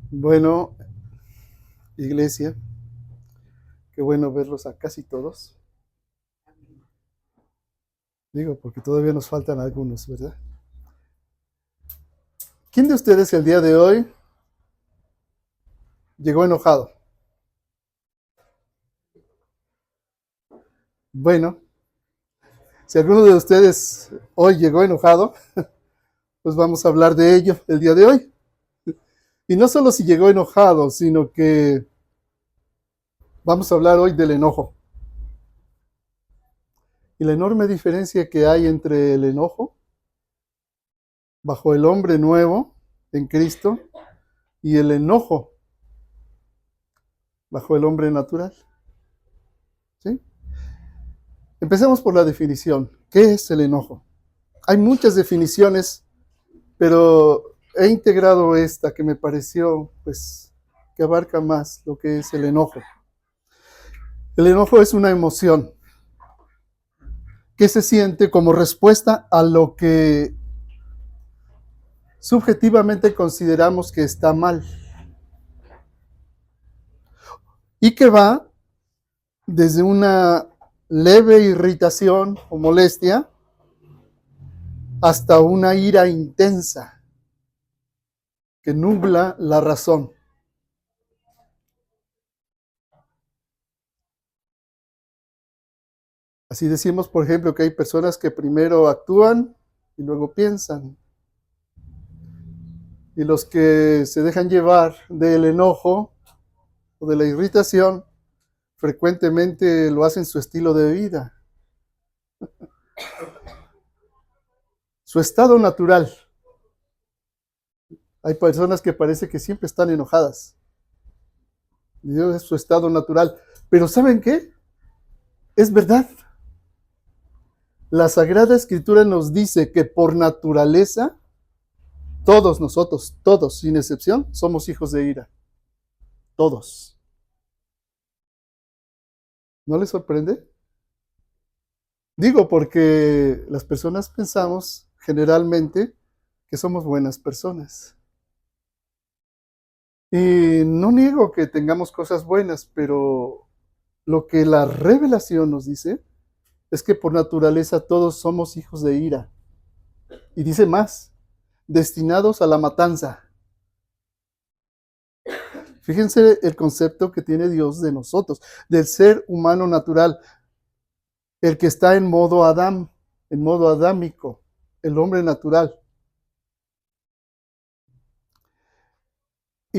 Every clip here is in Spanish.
Bueno, iglesia, qué bueno verlos a casi todos. Digo, porque todavía nos faltan algunos, ¿verdad? ¿Quién de ustedes el día de hoy llegó enojado? Bueno, si alguno de ustedes hoy llegó enojado, pues vamos a hablar de ello el día de hoy. Y no solo si llegó enojado, sino que vamos a hablar hoy del enojo. Y la enorme diferencia que hay entre el enojo bajo el hombre nuevo en Cristo y el enojo bajo el hombre natural. ¿Sí? Empecemos por la definición. ¿Qué es el enojo? Hay muchas definiciones, pero he integrado esta que me pareció, pues, que abarca más lo que es el enojo. El enojo es una emoción que se siente como respuesta a lo que subjetivamente consideramos que está mal y que va desde una leve irritación o molestia hasta una ira intensa que nubla la razón. Así decimos, por ejemplo, que hay personas que primero actúan y luego piensan. Y los que se dejan llevar del enojo o de la irritación, frecuentemente lo hacen su estilo de vida, su estado natural. Hay personas que parece que siempre están enojadas. Dios es su estado natural. Pero ¿saben qué? Es verdad. La Sagrada Escritura nos dice que por naturaleza, todos nosotros, todos, sin excepción, somos hijos de ira. Todos. ¿No les sorprende? Digo, porque las personas pensamos generalmente que somos buenas personas. Y no niego que tengamos cosas buenas, pero lo que la revelación nos dice es que por naturaleza todos somos hijos de ira. Y dice más, destinados a la matanza. Fíjense el concepto que tiene Dios de nosotros, del ser humano natural, el que está en modo Adán, en modo adámico, el hombre natural.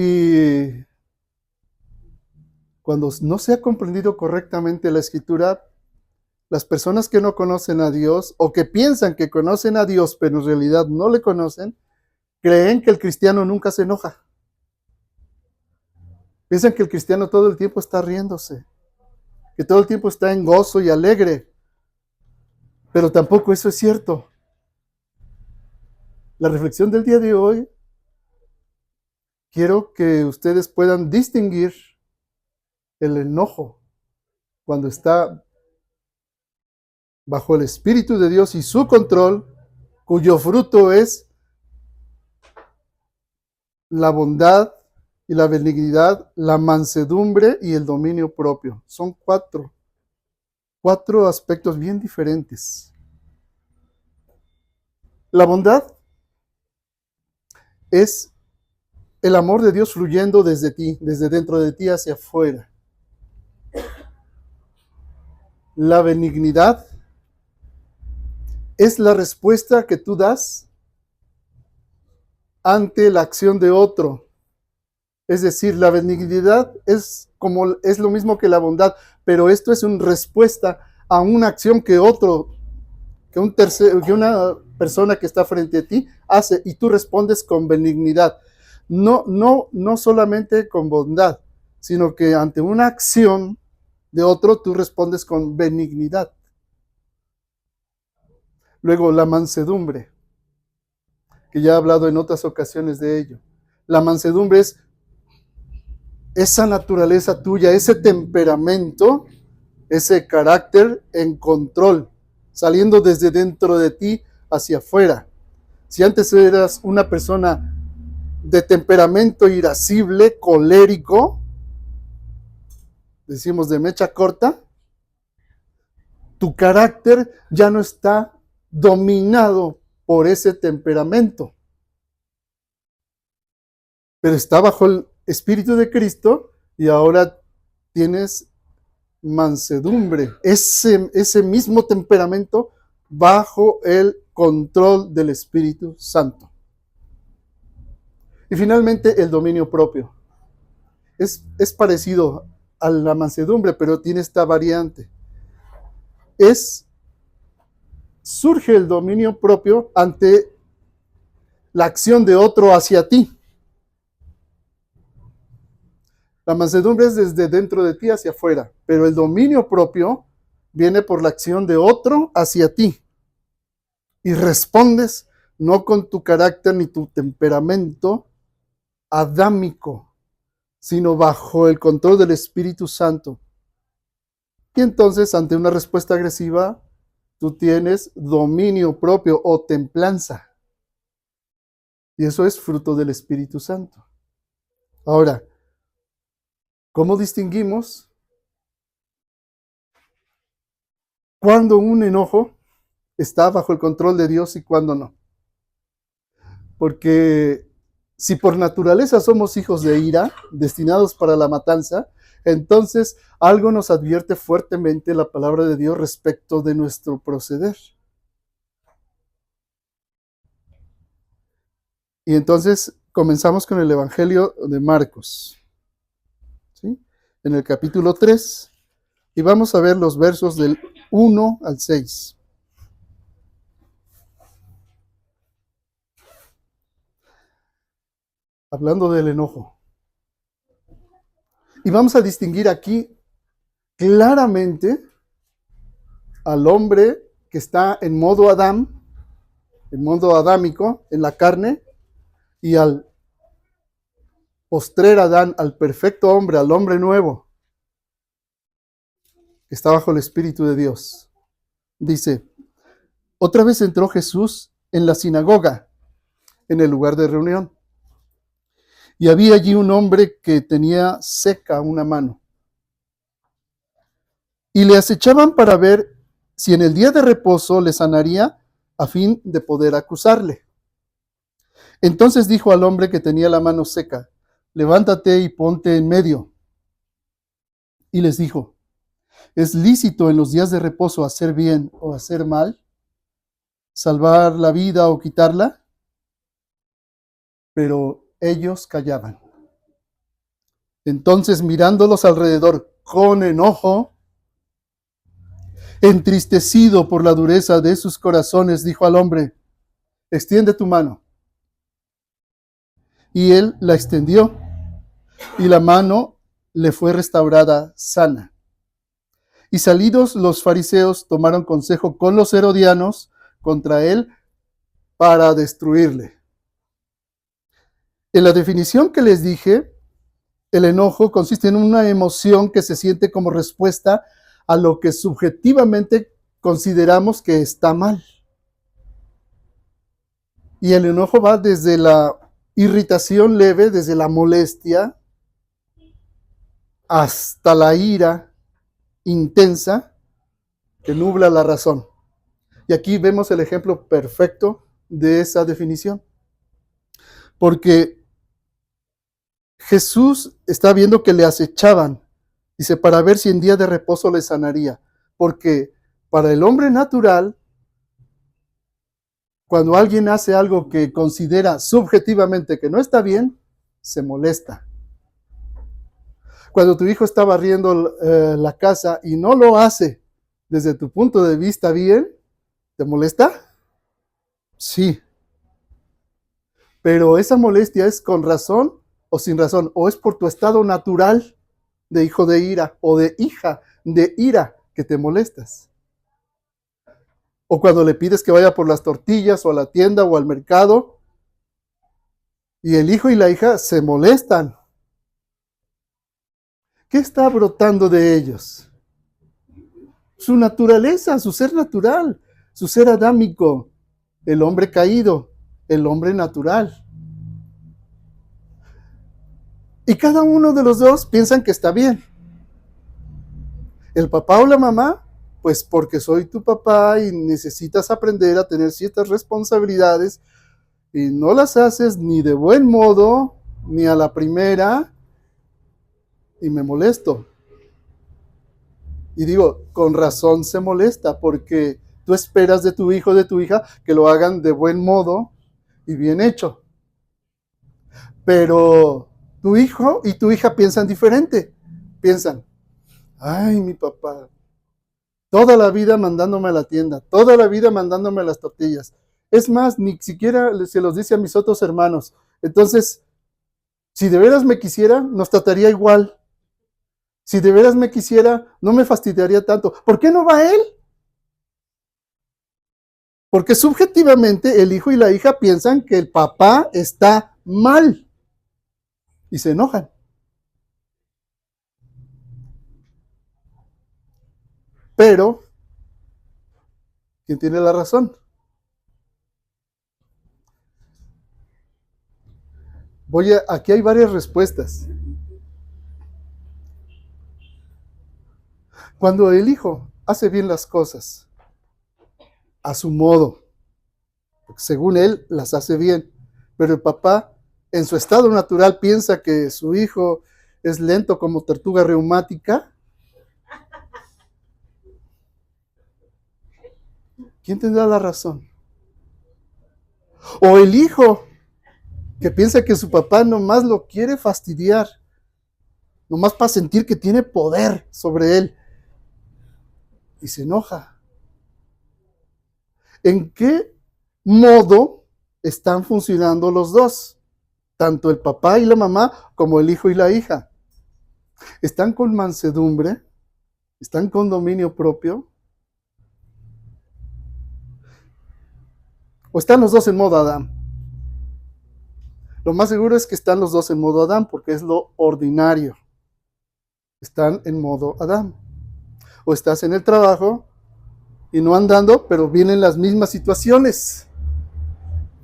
Y cuando no se ha comprendido correctamente la Escritura, las personas que no conocen a Dios o que piensan que conocen a Dios, pero en realidad no le conocen, creen que el cristiano nunca se enoja. Piensan que el cristiano todo el tiempo está riéndose, que todo el tiempo está en gozo y alegre. Pero tampoco eso es cierto. La reflexión del día de hoy, quiero que ustedes puedan distinguir el enojo cuando está bajo el Espíritu de Dios y su control, cuyo fruto es la bondad y la benignidad, la mansedumbre y el dominio propio. Son cuatro aspectos bien diferentes. La bondad es el amor de Dios fluyendo desde ti, desde dentro de ti hacia afuera. La benignidad es la respuesta que tú das ante la acción de otro. Es decir, la benignidad es lo mismo que la bondad, pero esto es una respuesta a una acción que una persona que está frente a ti hace y tú respondes con benignidad. No solamente con bondad, sino que ante una acción de otro tú respondes con benignidad. Luego, la mansedumbre, que ya he hablado en otras ocasiones de ello. La mansedumbre es esa naturaleza tuya, ese temperamento, ese carácter en control, saliendo desde dentro de ti hacia afuera. Si antes eras una persona de temperamento irascible, colérico, decimos de mecha corta, tu carácter ya no está dominado por ese temperamento, pero está bajo el Espíritu de Cristo y ahora tienes mansedumbre, ese mismo temperamento bajo el control del Espíritu Santo. Y finalmente el dominio propio. Es parecido a la mansedumbre, pero tiene esta variante. Surge el dominio propio ante la acción de otro hacia ti. La mansedumbre es desde dentro de ti hacia afuera, pero el dominio propio viene por la acción de otro hacia ti. Y respondes no con tu carácter ni tu temperamento adámico, sino bajo el control del Espíritu Santo. Y entonces, ante una respuesta agresiva, tú tienes dominio propio o templanza. Y eso es fruto del Espíritu Santo. Ahora, ¿cómo distinguimos cuándo un enojo está bajo el control de Dios y cuándo no? Porque si por naturaleza somos hijos de ira, destinados para la matanza, entonces algo nos advierte fuertemente la palabra de Dios respecto de nuestro proceder. Y entonces comenzamos con el Evangelio de Marcos, ¿sí? En el capítulo 3, y vamos a ver los versos del 1 al 6. Hablando del enojo. Y vamos a distinguir aquí claramente al hombre que está en modo Adán, en modo adámico, en la carne, y al postrer Adán, al perfecto hombre, al hombre nuevo, que está bajo el Espíritu de Dios. Dice, otra vez entró Jesús en la sinagoga, en el lugar de reunión. Y había allí un hombre que tenía seca una mano. Y le acechaban para ver si en el día de reposo le sanaría a fin de poder acusarle. Entonces dijo al hombre que tenía la mano seca, levántate y ponte en medio. Y les dijo, ¿es lícito en los días de reposo hacer bien o hacer mal? ¿Salvar la vida o quitarla? Pero ellos callaban. Entonces, mirándolos alrededor con enojo, entristecido por la dureza de sus corazones, dijo al hombre, extiende tu mano. Y él la extendió, y la mano le fue restaurada sana. Y salidos los fariseos tomaron consejo con los herodianos contra él para destruirle. En la definición que les dije, el enojo consiste en una emoción que se siente como respuesta a lo que subjetivamente consideramos que está mal. Y el enojo va desde la irritación leve, desde la molestia, hasta la ira intensa que nubla la razón. Y aquí vemos el ejemplo perfecto de esa definición. Porque Jesús está viendo que le acechaban, dice, para ver si en día de reposo le sanaría. Porque para el hombre natural, cuando alguien hace algo que considera subjetivamente que no está bien, se molesta. Cuando tu hijo está barriendo la casa y no lo hace desde tu punto de vista bien, ¿te molesta? Sí. Pero esa molestia es con razón o sin razón, o es por tu estado natural de hijo de ira o de hija de ira que te molestas. O cuando le pides que vaya por las tortillas o a la tienda o al mercado y el hijo y la hija se molestan. ¿Qué está brotando de ellos? Su naturaleza, su ser natural, su ser adámico, el hombre caído, el hombre natural. Y cada uno de los dos piensan que está bien. El papá o la mamá, pues porque soy tu papá y necesitas aprender a tener ciertas responsabilidades y no las haces ni de buen modo, ni a la primera, y me molesto. Y digo, con razón se molesta, porque tú esperas de tu hijo o de tu hija que lo hagan de buen modo y bien hecho. Pero tu hijo y tu hija piensan diferente. Piensan, ay, mi papá, toda la vida mandándome a la tienda, toda la vida mandándome las tortillas. Es más, ni siquiera se los dice a mis otros hermanos. Entonces, si de veras me quisiera, nos trataría igual. Si de veras me quisiera, no me fastidiaría tanto. ¿Por qué no va él? Porque subjetivamente el hijo y la hija piensan que el papá está mal y se enojan. Pero, ¿quién tiene la razón? Aquí hay varias respuestas. Cuando el hijo hace bien las cosas a su modo, porque según él las hace bien, pero el papá en su estado natural piensa que su hijo es lento como tortuga reumática, ¿quién tendrá la razón? O el hijo que piensa que su papá nomás lo quiere fastidiar, nomás para sentir que tiene poder sobre él, y se enoja. ¿En qué modo están funcionando los dos? Tanto el papá y la mamá como el hijo y la hija. ¿Están con mansedumbre? ¿Están con dominio propio? ¿O están los dos en modo Adán? Lo más seguro es que están los dos en modo Adán, porque es lo ordinario. Están en modo Adán. O estás en el trabajo y no andando, pero vienen las mismas situaciones.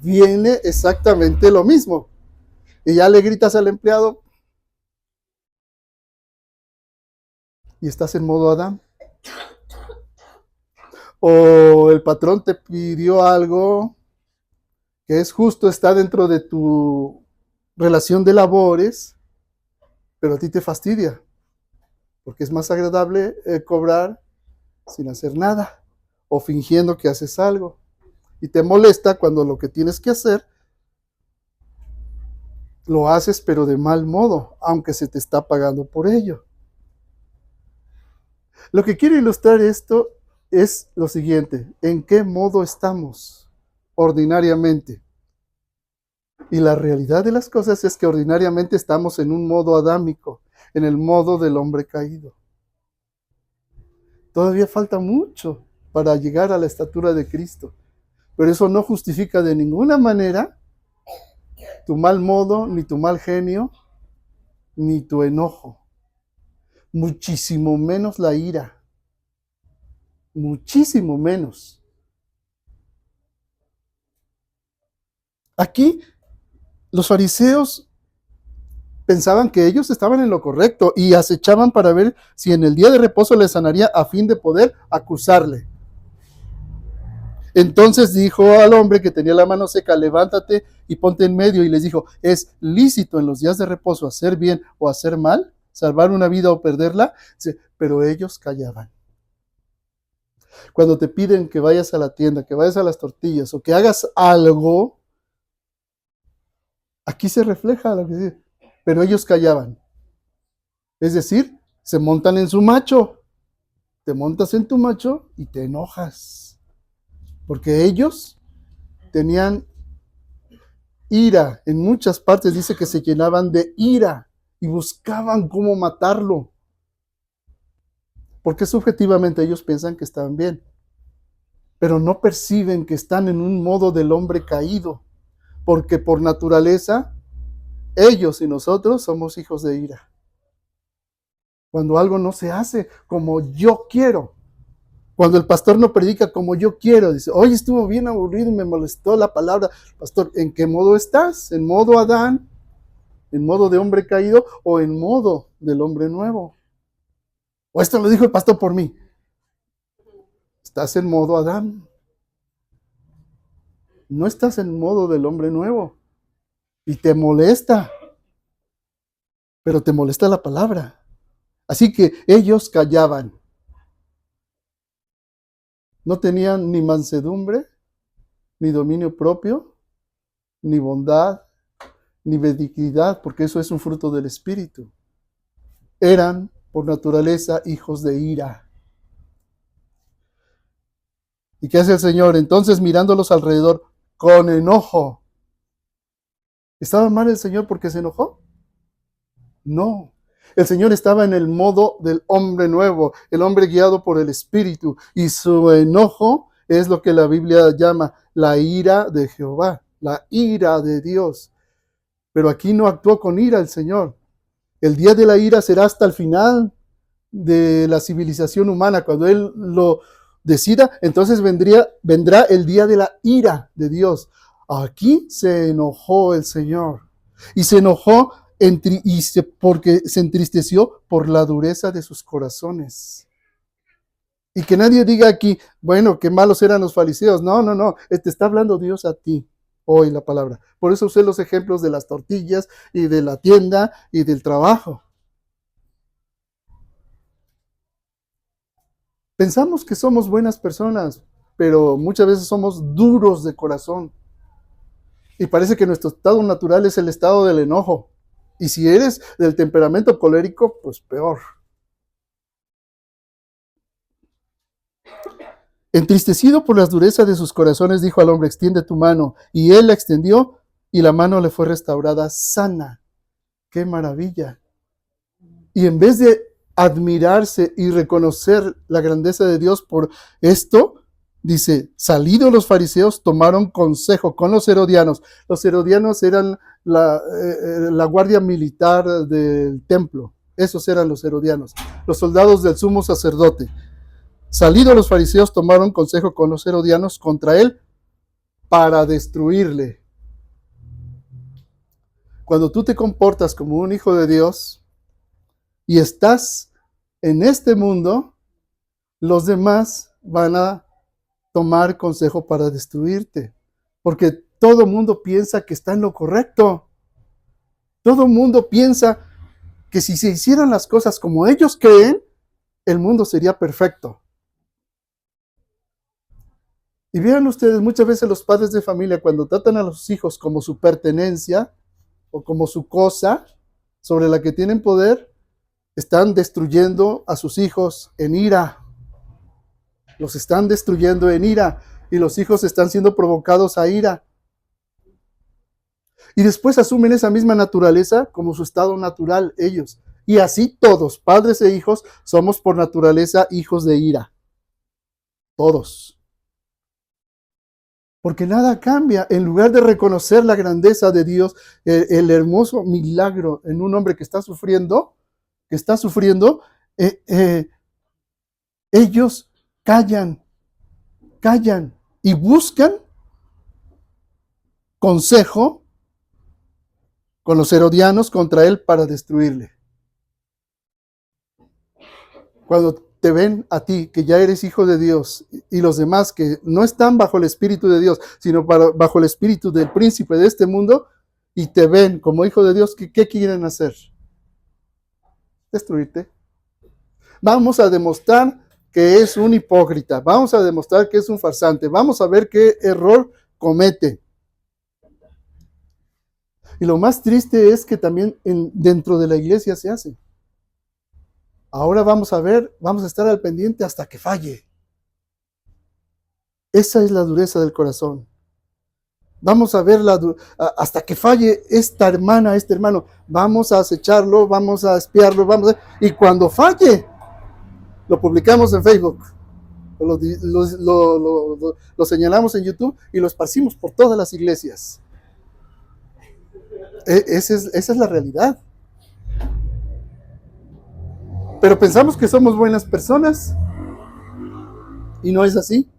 Viene exactamente lo mismo. Y ya le gritas al empleado y estás en modo Adán. O el patrón te pidió algo que es justo, está dentro de tu relación de labores, pero a ti te fastidia, porque es más agradable cobrar sin hacer nada o fingiendo que haces algo. Y te molesta cuando lo que tienes que hacer lo haces pero de mal modo, aunque se te está pagando por ello. Lo que quiero ilustrar esto es lo siguiente: ¿en qué modo estamos ordinariamente? Y la realidad de las cosas es que ordinariamente estamos en un modo adámico, en el modo del hombre caído. Todavía falta mucho para llegar a la estatura de Cristo, pero eso no justifica de ninguna manera tu mal modo, ni tu mal genio, ni tu enojo. Muchísimo menos la ira. Muchísimo menos. Aquí los fariseos pensaban que ellos estaban en lo correcto y acechaban para ver si en el día de reposo le sanaría a fin de poder acusarle. Entonces dijo al hombre que tenía la mano seca: levántate y ponte en medio. Y les dijo: ¿es lícito en los días de reposo hacer bien o hacer mal? ¿Salvar una vida o perderla? Pero ellos callaban. Cuando te piden que vayas a la tienda, que vayas a las tortillas o que hagas algo, aquí se refleja lo que dice. Pero ellos callaban. Es decir, se montan en su macho. Te montas en tu macho y te enojas. Porque ellos tenían ira. En muchas partes dice que se llenaban de ira y buscaban cómo matarlo. Porque subjetivamente ellos piensan que están bien, pero no perciben que están en un modo del hombre caído. Porque por naturaleza, ellos y nosotros somos hijos de ira. Cuando algo no se hace como yo quiero, cuando el pastor no predica como yo quiero, dice: hoy estuvo bien aburrido y me molestó la palabra. Pastor, ¿en qué modo estás? ¿En modo Adán? ¿En modo de hombre caído o en modo del hombre nuevo? O esto lo dijo el pastor por mí. Estás en modo Adán. No estás en modo del hombre nuevo. Y te molesta. Pero te molesta la palabra. Así que ellos callaban. No tenían ni mansedumbre, ni dominio propio, ni bondad, ni benignidad, porque eso es un fruto del Espíritu. Eran, por naturaleza, hijos de ira. ¿Y qué hace el Señor? Entonces, mirándolos alrededor, con enojo. ¿Estaba mal el Señor porque se enojó? No. El Señor estaba en el modo del hombre nuevo, el hombre guiado por el Espíritu, y su enojo es lo que la Biblia llama la ira de Jehová, la ira de Dios. Pero aquí no actuó con ira el Señor. El día de la ira será hasta el final de la civilización humana. Cuando Él lo decida, entonces vendrá el día de la ira de Dios. Aquí se enojó el Señor. Y se enojó porque se entristeció por la dureza de sus corazones. Y que nadie diga aquí, bueno, qué malos eran los fariseos. No, no, no. Te está hablando Dios a ti hoy la palabra. Por eso usé los ejemplos de las tortillas y de la tienda y del trabajo. Pensamos que somos buenas personas, pero muchas veces somos duros de corazón. Y parece que nuestro estado natural es el estado del enojo. Y si eres del temperamento colérico, pues peor. Entristecido por las durezas de sus corazones, dijo al hombre, extiende tu mano. Y él la extendió y la mano le fue restaurada sana. ¡Qué maravilla! Y en vez de admirarse y reconocer la grandeza de Dios por esto, dice, salidos los fariseos, tomaron consejo con los herodianos. Los herodianos eran la guardia militar del templo. Esos eran los herodianos, los soldados del sumo sacerdote. Salidos los fariseos, tomaron consejo con los herodianos contra él para destruirle. Cuando tú te comportas como un hijo de Dios y estás en este mundo, los demás van a tomar consejo para destruirte. Porque todo mundo piensa que está en lo correcto. Todo mundo piensa que si se hicieran las cosas como ellos creen, el mundo sería perfecto. Y vean ustedes, muchas veces los padres de familia, cuando tratan a los hijos como su pertenencia o como su cosa sobre la que tienen poder, están destruyendo a sus hijos en ira. Los están destruyendo en ira y los hijos están siendo provocados a ira. Y después asumen esa misma naturaleza como su estado natural ellos. Y así todos, padres e hijos, somos por naturaleza hijos de ira. Todos. Porque nada cambia. En lugar de reconocer la grandeza de Dios, el hermoso milagro en un hombre que está sufriendo, ellos callan y buscan consejo con los herodianos contra él para destruirle. Cuando te ven a ti, que ya eres hijo de Dios, y los demás que no están bajo el Espíritu de Dios, sino bajo el Espíritu del príncipe de este mundo, y te ven como hijo de Dios, ¿qué quieren hacer? Destruirte. Vamos a demostrar que es un hipócrita, vamos a demostrar que es un farsante, vamos a ver qué error comete. Y lo más triste es que también dentro de la iglesia se hace. Ahora vamos a estar al pendiente hasta que falle. Esa es la dureza del corazón. Vamos a ver hasta que falle esta hermana, este hermano. Vamos a acecharlo, vamos a espiarlo, y cuando falle, lo publicamos en Facebook, lo señalamos en YouTube y lo esparcimos por todas las iglesias. Esa es la realidad. Pero pensamos que somos buenas personas y no es así.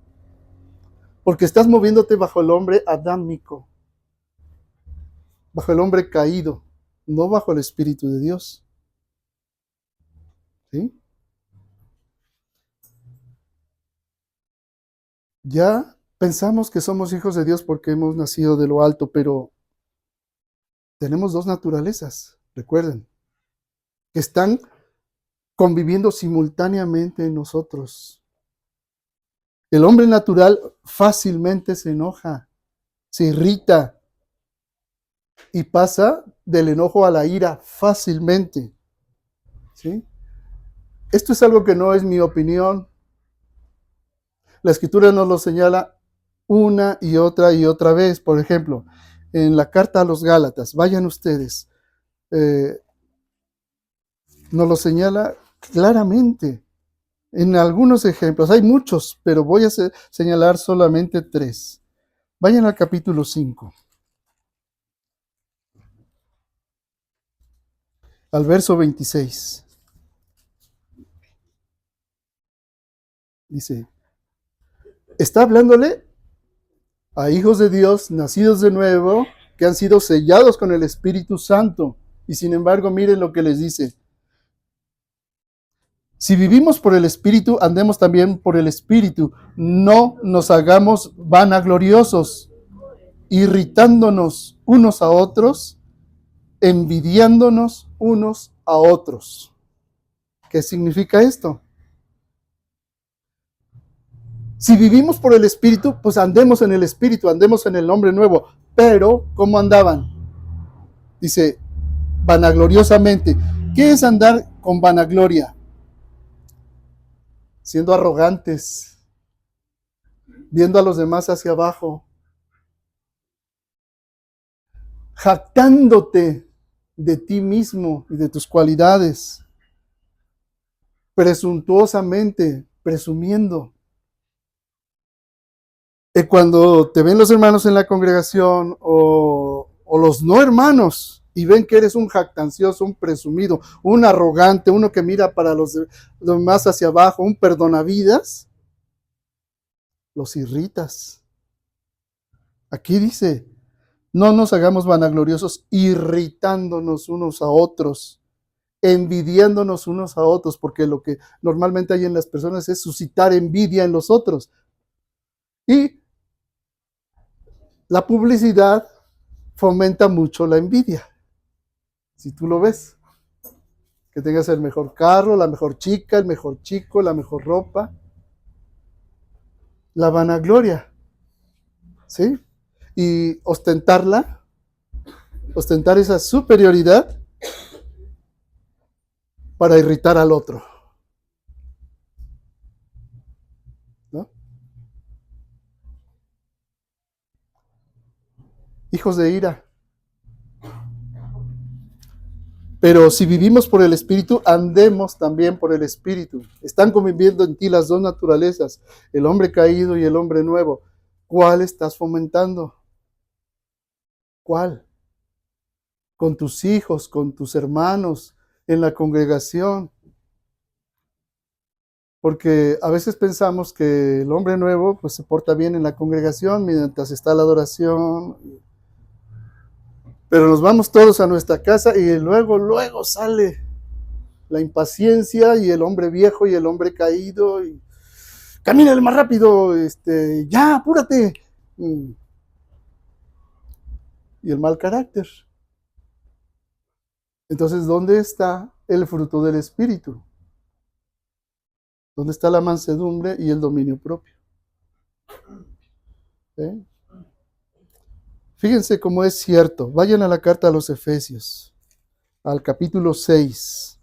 Porque estás moviéndote bajo el hombre adámico, bajo el hombre caído. no bajo el Espíritu de Dios. ¿Sí? Ya pensamos que somos hijos de Dios porque hemos nacido de lo alto, pero tenemos dos naturalezas, recuerden, que están conviviendo simultáneamente en nosotros. El hombre natural fácilmente se enoja, se irrita y pasa del enojo a la ira fácilmente. ¿Sí? Esto es algo que no es mi opinión. La Escritura nos lo señala una y otra vez. Por ejemplo, en la carta a los Gálatas, vayan ustedes, nos lo señala claramente. En algunos ejemplos, hay muchos, pero voy a señalar solamente 3. Vayan al capítulo 5, al verso 26. Dice, está hablándole a hijos de Dios, nacidos de nuevo, que han sido sellados con el Espíritu Santo. Y sin embargo, miren lo que les dice. Si vivimos por el Espíritu, andemos también por el Espíritu. No nos hagamos vanagloriosos, irritándonos unos a otros, envidiándonos unos a otros. ¿Qué significa esto? Si vivimos por el Espíritu, pues andemos en el Espíritu, andemos en el hombre nuevo. Pero, ¿cómo andaban? Dice, vanagloriosamente. ¿Qué es andar con vanagloria? Siendo arrogantes, viendo a los demás hacia abajo, jactándote de ti mismo y de tus cualidades, presuntuosamente, presumiendo. Cuando te ven los hermanos en la congregación o los no hermanos y ven que eres un jactancioso, un presumido, un arrogante, uno que mira para los demás hacia abajo, un perdonavidas, los irritas. Aquí dice, no nos hagamos vanagloriosos irritándonos unos a otros, envidiándonos unos a otros, porque lo que normalmente hay en las personas es suscitar envidia en los otros. Y la publicidad fomenta mucho la envidia. Si tú lo ves, que tengas el mejor carro, la mejor chica, el mejor chico, la mejor ropa, la vanagloria, ¿sí? Y ostentarla, ostentar esa superioridad para irritar al otro, ¿no? Hijos de ira. Pero si vivimos por el Espíritu, andemos también por el Espíritu. Están conviviendo en ti las dos naturalezas, el hombre caído y el hombre nuevo. ¿Cuál estás fomentando? ¿Cuál? Con tus hijos, con tus hermanos, en la congregación. Porque a veces pensamos que el hombre nuevo pues se porta bien en la congregación mientras está la adoración, pero nos vamos todos a nuestra casa y luego sale la impaciencia y el hombre viejo y el hombre caído y camínale más rápido, ya, apúrate. Y el mal carácter. Entonces, ¿dónde está el fruto del Espíritu? ¿Dónde está la mansedumbre y el dominio propio? ¿Eh? Fíjense cómo es cierto. Vayan a la carta a los Efesios, al capítulo 6.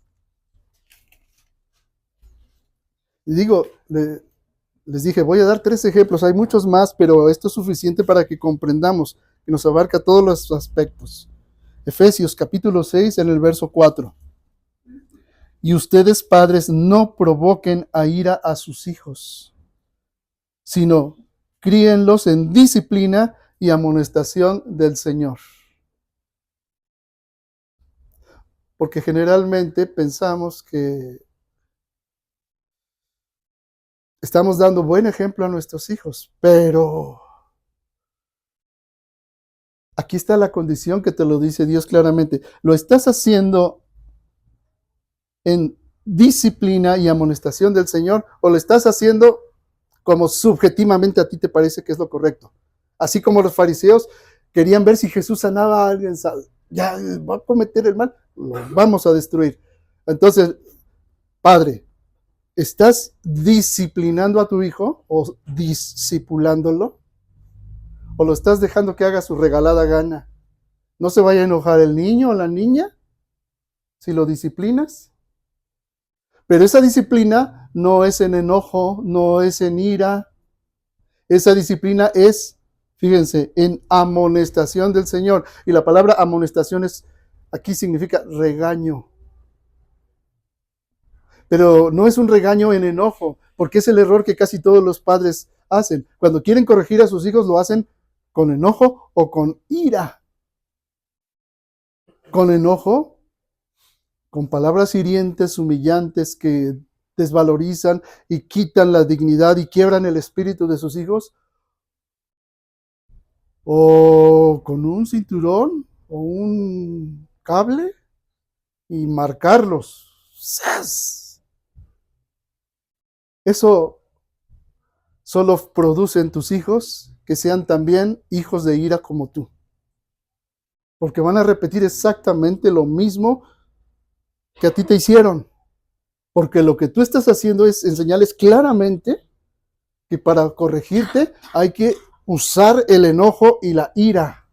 Y digo, les dije, voy a dar 3 ejemplos, hay muchos más, pero esto es suficiente para que comprendamos que nos abarca todos los aspectos. Efesios capítulo 6 en el verso 4. Y ustedes, padres, no provoquen a ira a sus hijos, sino críenlos en disciplina y amonestación del Señor. Porque generalmente pensamos que estamos dando buen ejemplo a nuestros hijos, pero Aquí está la condición que te lo dice Dios claramente. ¿Lo estás haciendo en disciplina y amonestación del Señor o lo estás haciendo como subjetivamente a ti te parece que es lo correcto? Así como los fariseos querían ver si Jesús sanaba a alguien, ya va a cometer el mal, lo vamos a destruir. Entonces, Padre, ¿estás disciplinando a tu hijo o discipulándolo? ¿O lo estás dejando que haga su regalada gana? ¿No se vaya a enojar el niño o la niña si lo disciplinas? Pero esa disciplina no es en enojo, no es en ira. Esa disciplina es, fíjense, en amonestación del Señor. Y la palabra amonestación aquí significa regaño. Pero no es un regaño en enojo, porque es el error que casi todos los padres hacen. Cuando quieren corregir a sus hijos, lo hacen con enojo o con ira. Con enojo, con palabras hirientes, humillantes, que desvalorizan y quitan la dignidad y quiebran el espíritu de sus hijos, o con un cinturón o un cable y marcarlos. ¡Sas! Eso solo produce en tus hijos que sean también hijos de ira como tú, porque van a repetir exactamente lo mismo que a ti te hicieron, porque lo que tú estás haciendo es enseñarles claramente que para corregirte hay que usar el enojo y la ira.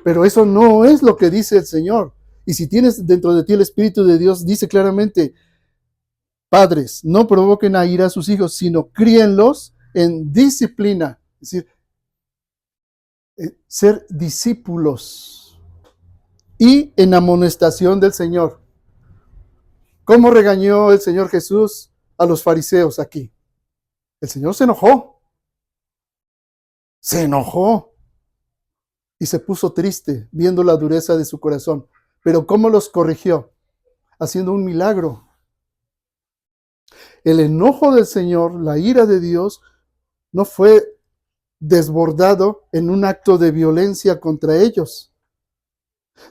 Pero eso no es lo que dice el Señor. Y si tienes dentro de ti el Espíritu de Dios, dice claramente, padres, no provoquen a ira a sus hijos, sino críenlos en disciplina. Es decir, ser discípulos y en amonestación del Señor. ¿Cómo regañó el Señor Jesús a los fariseos aquí? El Señor se enojó. Se enojó. Y se puso triste viendo la dureza de su corazón. Pero ¿cómo los corrigió? Haciendo un milagro. El enojo del Señor, la ira de Dios, no fue desbordado en un acto de violencia contra ellos,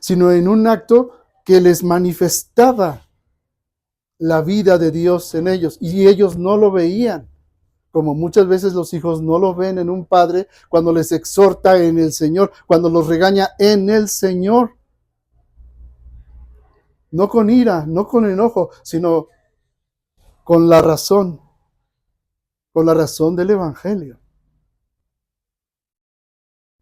sino en un acto que les manifestaba la vida de Dios en ellos, y ellos no lo veían, como muchas veces los hijos no lo ven en un padre cuando les exhorta en el Señor, cuando los regaña en el Señor. No con ira, no con enojo, sino con la razón del Evangelio.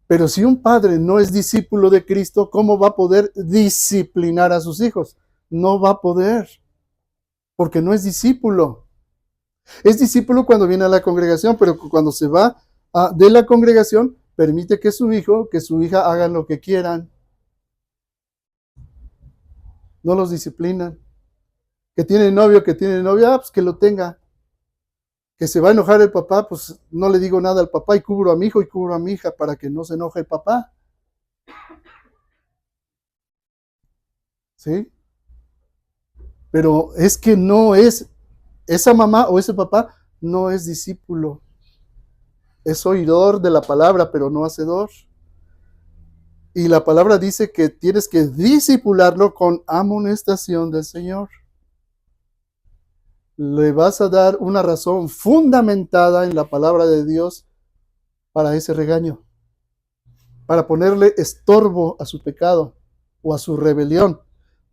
Pero si un padre no es discípulo de Cristo, ¿cómo va a poder disciplinar a sus hijos? No va a poder, porque no es discípulo. Es discípulo cuando viene a la congregación, pero cuando se va de la congregación, permite que su hijo, que su hija hagan lo que quieran. No los disciplinan. Que tiene novio, que tiene novia, pues que lo tenga. Que se va a enojar el papá, pues no le digo nada al papá y cubro a mi hijo y cubro a mi hija para que no se enoje el papá. ¿Sí? Pero es que no es, esa mamá o ese papá no es discípulo. Es oidor de la palabra, pero no hacedor. Y la palabra dice que tienes que discipularlo con amonestación del Señor. Le vas a dar una razón fundamentada en la palabra de Dios para ese regaño, para ponerle estorbo a su pecado o a su rebelión.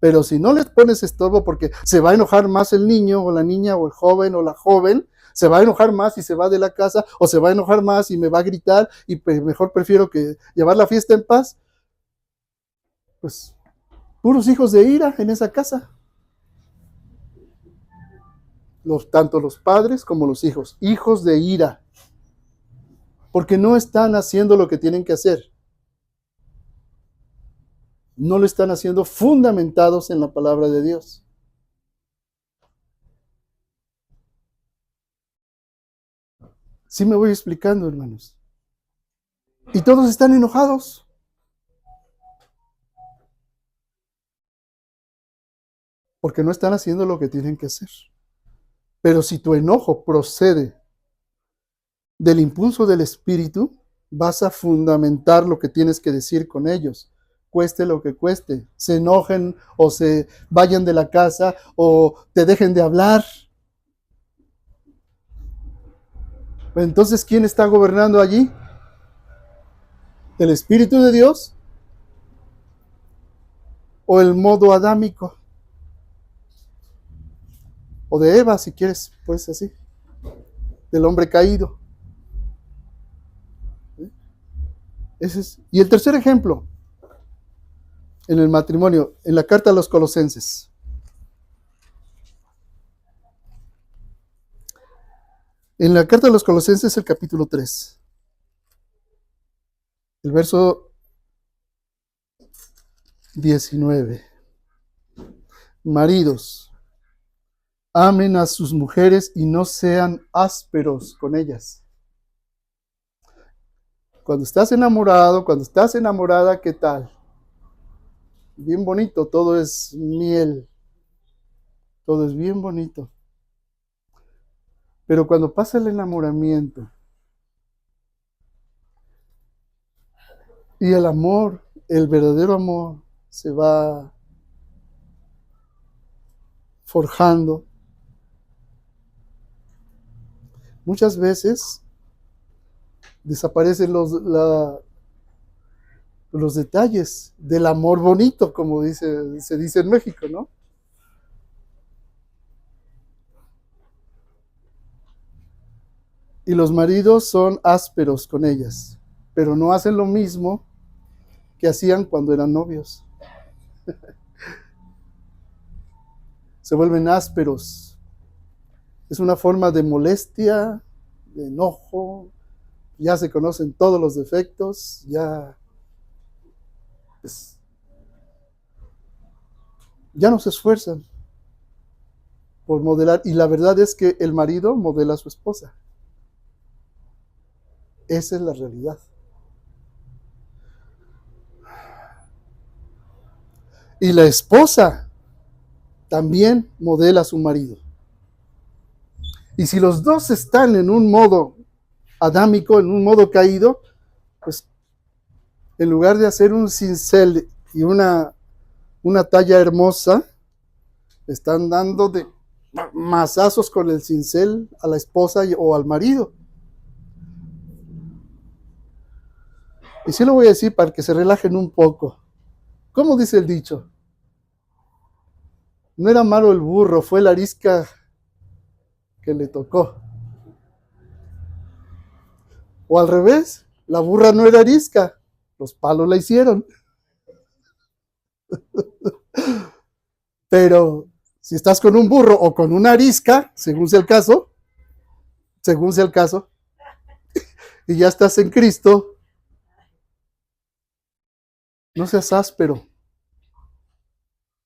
Pero si no le pones estorbo, porque se va a enojar más el niño o la niña o el joven o la joven, se va a enojar más y se va de la casa, o se va a enojar más y me va a gritar y mejor prefiero que llevar la fiesta en paz, pues puros hijos de ira en esa casa. Tanto los padres como los hijos de ira, porque no están haciendo lo que tienen que hacer. No lo están haciendo fundamentados en la palabra de Dios. Sí me voy explicando, hermanos. Y todos están enojados. Porque no están haciendo lo que tienen que hacer. Pero si tu enojo procede del impulso del espíritu, Vas a fundamentar lo que tienes que decir con ellos, cueste lo que cueste, se enojen o se vayan de la casa o te dejen de hablar. Entonces, ¿quién está gobernando allí? ¿El Espíritu de Dios o el modo adámico? O de Eva, si quieres, pues así, del hombre caído. Ese es. Y el tercer ejemplo, en el matrimonio, en la carta a los Colosenses. En la carta a los Colosenses, el capítulo 3, el verso 19. Maridos, amen a sus mujeres y no sean ásperos con ellas. Cuando estás enamorado, cuando estás enamorada, ¿qué tal? Bien bonito, todo es miel, todo es bien bonito. Pero cuando pasa el enamoramiento y el amor, el verdadero amor, se va forjando, muchas veces desaparecen los detalles del amor bonito, como se dice en México, ¿no? Y los maridos son ásperos con ellas, pero no hacen lo mismo que hacían cuando eran novios. Se vuelven ásperos. Es una forma de molestia, de enojo, ya se conocen todos los defectos, pues, ya no se esfuerzan por modelar. Y la verdad es que el marido modela a su esposa. Esa es la realidad. Y la esposa también modela a su marido. Y si los dos están en un modo adámico, en un modo caído, pues en lugar de hacer un cincel y una talla hermosa, están dando de mazazos con el cincel a la esposa o al marido. Y sí lo voy a decir para que se relajen un poco. ¿Cómo dice el dicho? No era malo el burro, fue la arisca que le tocó. O al revés, la burra no era arisca, los palos la hicieron. Pero si estás con un burro o con una arisca, según sea el caso, y ya estás en Cristo, no seas áspero.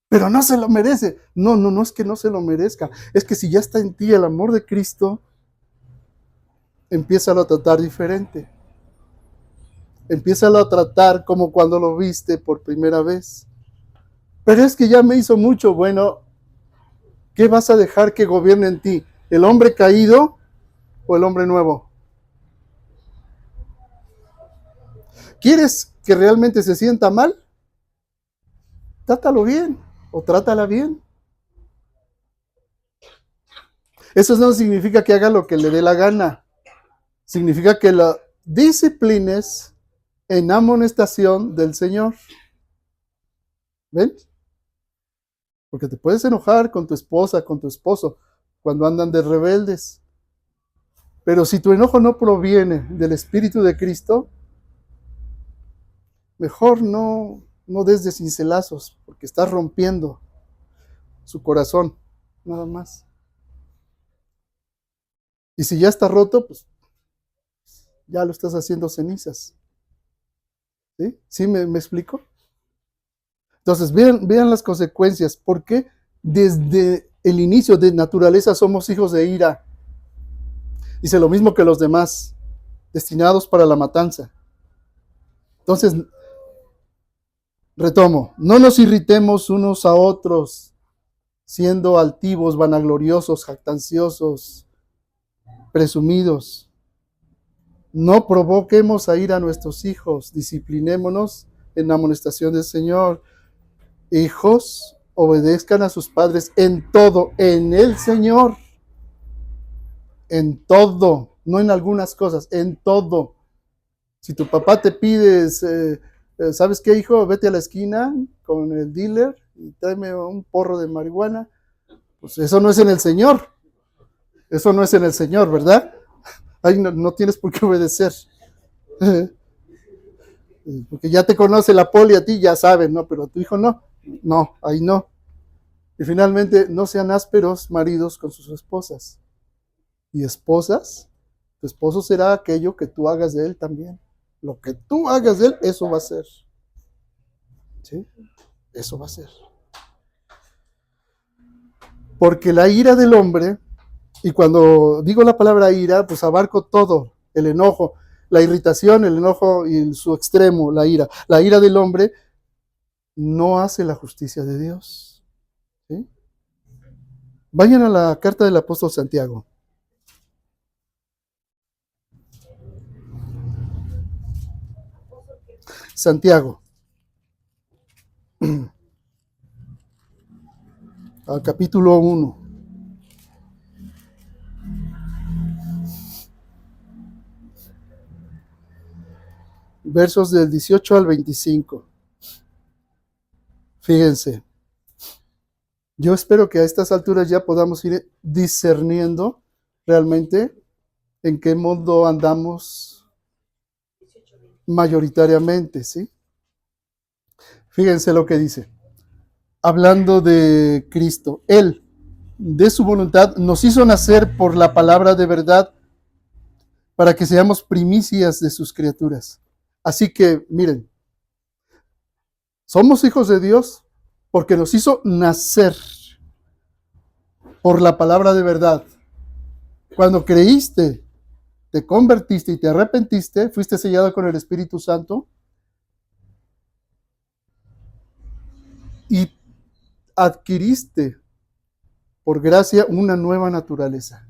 Pero no se lo merece. No es que no se lo merezca. Es que si ya está en ti el amor de Cristo, empiézalo a tratar diferente. Empiézalo a tratar como cuando lo viste por primera vez. Pero es que ya me hizo mucho. Bueno, ¿qué vas a dejar que gobierne en ti? ¿El hombre caído o el hombre nuevo? ¿Quieres que realmente se sienta mal? Trátalo bien o trátala bien. Eso no significa que haga lo que le dé la gana. Significa que la disciplines en amonestación del Señor. ¿Ven? Porque te puedes enojar con tu esposa, con tu esposo, cuando andan de rebeldes. Pero si tu enojo no proviene del Espíritu de Cristo, mejor no des de cincelazos, porque estás rompiendo su corazón, nada más. Y si ya está roto, pues ya lo estás haciendo cenizas. ¿Sí? ¿Sí me explico? Entonces, vean las consecuencias, porque desde el inicio de naturaleza somos hijos de ira. Dice lo mismo que los demás, destinados para la matanza. Entonces, retomo, no nos irritemos unos a otros, siendo altivos, vanagloriosos, jactanciosos, presumidos. No provoquemos a ir a nuestros hijos, disciplinémonos en la amonestación del Señor. Hijos, obedezcan a sus padres en todo, en el Señor, en todo, no en algunas cosas, en todo. Si tu papá te pide, ¿sabes qué, hijo? Vete a la esquina con el dealer y tráeme un porro de marihuana. Pues eso no es en el Señor. Eso no es en el Señor, ¿verdad? Ahí no tienes por qué obedecer. Porque ya te conoce la poli a ti, ya sabe, ¿no? Pero a tu hijo no. No, ahí no. Y finalmente, no sean ásperos maridos con sus esposas. Y esposas, tu esposo será aquello que tú hagas de él también. Lo que tú hagas de él, eso va a ser. ¿Sí? Eso va a ser. Porque la ira del hombre, y cuando digo la palabra ira, pues abarco todo, el enojo, la irritación, el enojo y su extremo, la ira. La ira del hombre no hace la justicia de Dios. ¿Sí? Vayan a la carta del apóstol Santiago. Santiago, al capítulo 1. Versos del 18 al 25. Fíjense, yo espero que a estas alturas ya podamos ir discerniendo realmente en qué mundo andamos mayoritariamente, ¿sí? Fíjense lo que dice. Hablando de Cristo, Él, de su voluntad, nos hizo nacer por la palabra de verdad para que seamos primicias de sus criaturas. Así que, miren, somos hijos de Dios porque nos hizo nacer por la palabra de verdad. Cuando creíste, te convertiste y te arrepentiste, fuiste sellado con el Espíritu Santo y adquiriste por gracia una nueva naturaleza.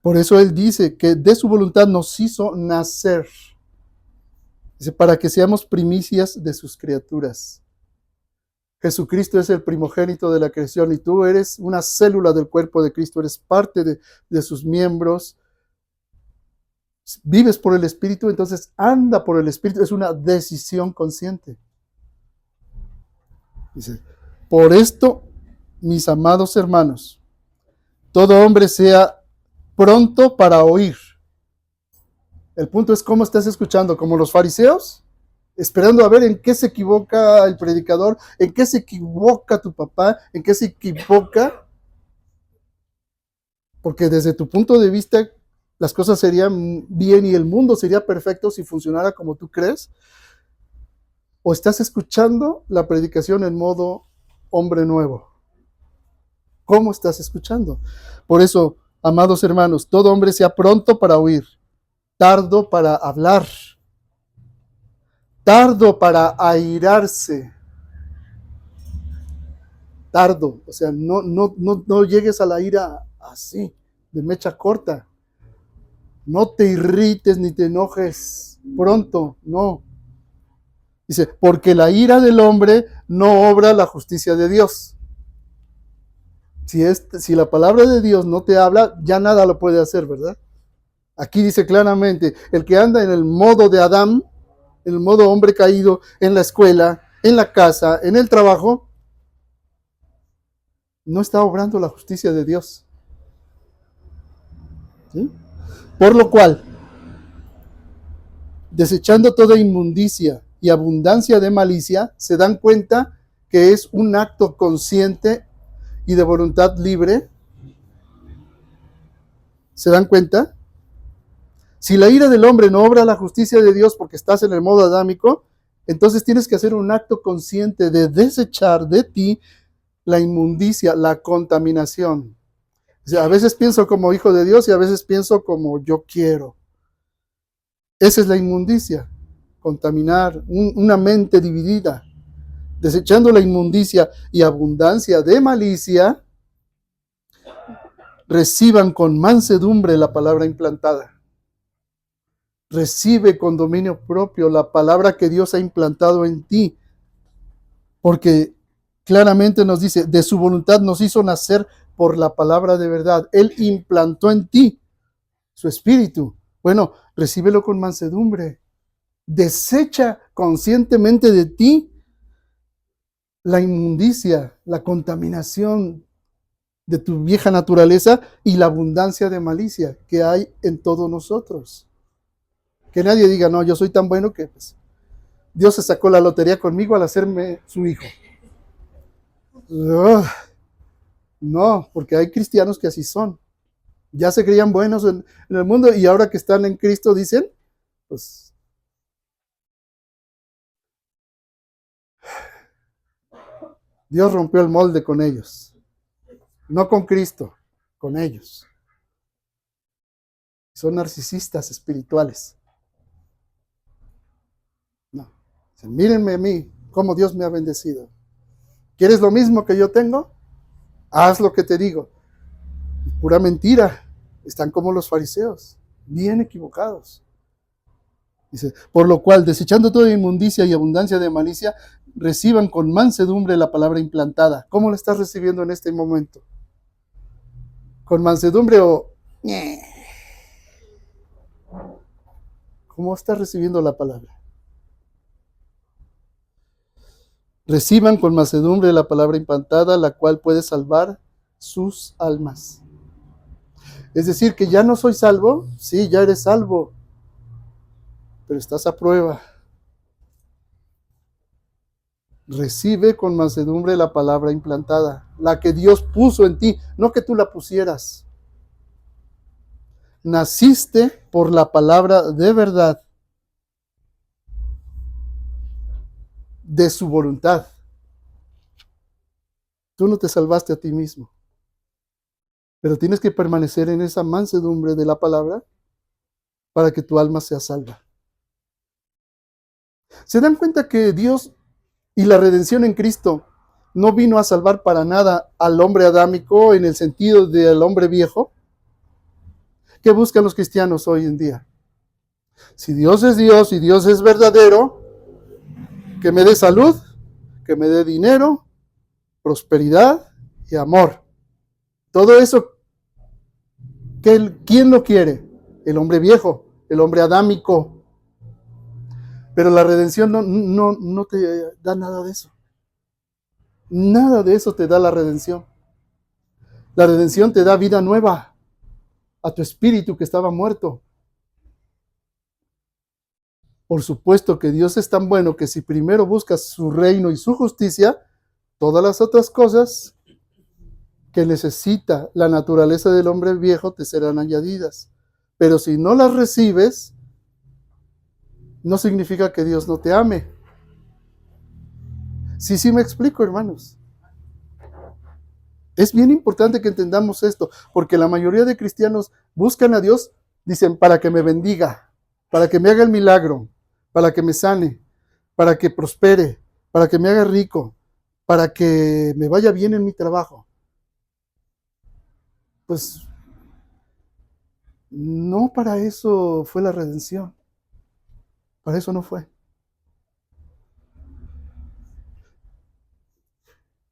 Por eso Él dice que de su voluntad nos hizo nacer. Dice, para que seamos primicias de sus criaturas. Jesucristo es el primogénito de la creación y tú eres una célula del cuerpo de Cristo, eres parte de sus miembros. Vives por el Espíritu, entonces anda por el Espíritu. Es una decisión consciente. Dice, por esto, mis amados hermanos, todo hombre sea pronto para oír. El punto es cómo estás escuchando, como los fariseos, esperando a ver en qué se equivoca el predicador, en qué se equivoca tu papá, en qué se equivoca, porque desde tu punto de vista las cosas serían bien y el mundo sería perfecto si funcionara como tú crees, o estás escuchando la predicación en modo hombre nuevo. ¿Cómo estás escuchando? Por eso, amados hermanos, todo hombre sea pronto para oír, tardo para hablar, tardo para airarse. Tardo, o sea, no llegues a la ira así, de mecha corta. No te irrites ni te enojes pronto, no. Dice, porque la ira del hombre no obra la justicia de Dios. Si la palabra de Dios no te habla, ya nada lo puede hacer, ¿verdad? Aquí dice claramente, el que anda en el modo de Adán, en el modo hombre caído, en la escuela, en la casa, en el trabajo, no está obrando la justicia de Dios. ¿Sí? Por lo cual, desechando toda inmundicia y abundancia de malicia, se dan cuenta que es un acto consciente y de voluntad libre. ¿Se dan cuenta? Si la ira del hombre no obra la justicia de Dios porque estás en el modo adámico, entonces tienes que hacer un acto consciente de desechar de ti la inmundicia, la contaminación. O sea, a veces pienso como hijo de Dios y a veces pienso como yo quiero. Esa es la inmundicia, contaminar una mente dividida. Desechando la inmundicia y abundancia de malicia, reciban con mansedumbre la palabra implantada. Recibe con dominio propio la palabra que Dios ha implantado en ti, porque claramente nos dice, de su voluntad nos hizo nacer por la palabra de verdad. Él implantó en ti su espíritu. Bueno, recíbelo con mansedumbre. Desecha conscientemente de ti la inmundicia, la contaminación de tu vieja naturaleza y la abundancia de malicia que hay en todos nosotros. Que nadie diga, no, yo soy tan bueno que pues, Dios se sacó la lotería conmigo al hacerme su hijo. No, porque hay cristianos que así son. Ya se creían buenos en el mundo y ahora que están en Cristo dicen, pues, Dios rompió el molde con ellos. No con Cristo, con ellos. Son narcisistas espirituales. No. Mírenme a mí, cómo Dios me ha bendecido. ¿Quieres lo mismo que yo tengo? Haz lo que te digo. Pura mentira. Están como los fariseos, bien equivocados. Dice, por lo cual, desechando toda inmundicia y abundancia de malicia, reciban con mansedumbre la palabra implantada. ¿Cómo la estás recibiendo en este momento? ¿Con mansedumbre o...? ¿Cómo estás recibiendo la palabra? Reciban con mansedumbre la palabra implantada, la cual puede salvar sus almas. Es decir, que ya no soy salvo. Sí, ya eres salvo, pero estás a prueba. Recibe con mansedumbre la palabra implantada, la que Dios puso en ti, no que tú la pusieras. Naciste por la palabra de verdad, de su voluntad. Tú no te salvaste a ti mismo, pero tienes que permanecer en esa mansedumbre de la palabra para que tu alma sea salva. ¿Se dan cuenta que Dios y la redención en Cristo no vino a salvar para nada al hombre adámico en el sentido del hombre viejo? ¿Qué buscan los cristianos hoy en día? Si Dios es Dios y Dios es verdadero, que me dé salud, que me dé dinero, prosperidad y amor. Todo eso, ¿quién lo quiere? El hombre viejo, el hombre adámico. Pero la redención no te da nada de eso. Nada de eso te da la redención. La redención te da vida nueva a tu espíritu que estaba muerto. Por supuesto que Dios es tan bueno que si primero buscas su reino y su justicia, todas las otras cosas que necesita la naturaleza del hombre viejo te serán añadidas. Pero si no las recibes, no significa que Dios no te ame. Sí me explico, hermanos. Es bien importante que entendamos esto, porque la mayoría de cristianos buscan a Dios, dicen, para que me bendiga, para que me haga el milagro, para que me sane, para que prospere, para que me haga rico, para que me vaya bien en mi trabajo. Pues no para eso fue la redención. Para eso no fue.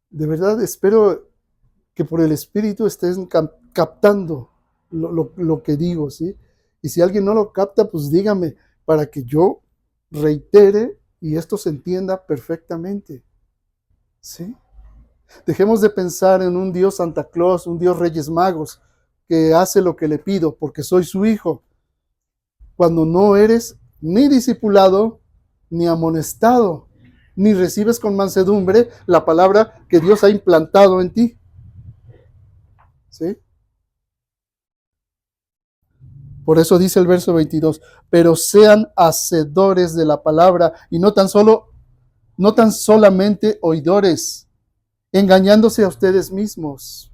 De verdad espero que por el Espíritu estén captando lo que digo, ¿sí? Y si alguien no lo capta, pues dígame para que yo reitere y esto se entienda perfectamente, ¿sí? Dejemos de pensar en un Dios Santa Claus, un Dios Reyes Magos, que hace lo que le pido porque soy su hijo, cuando no eres ni discipulado, ni amonestado, ni recibes con mansedumbre la palabra que Dios ha implantado en ti. ¿Sí? Por eso dice el verso 22, pero sean hacedores de la palabra y no tan solamente oidores, engañándose a ustedes mismos.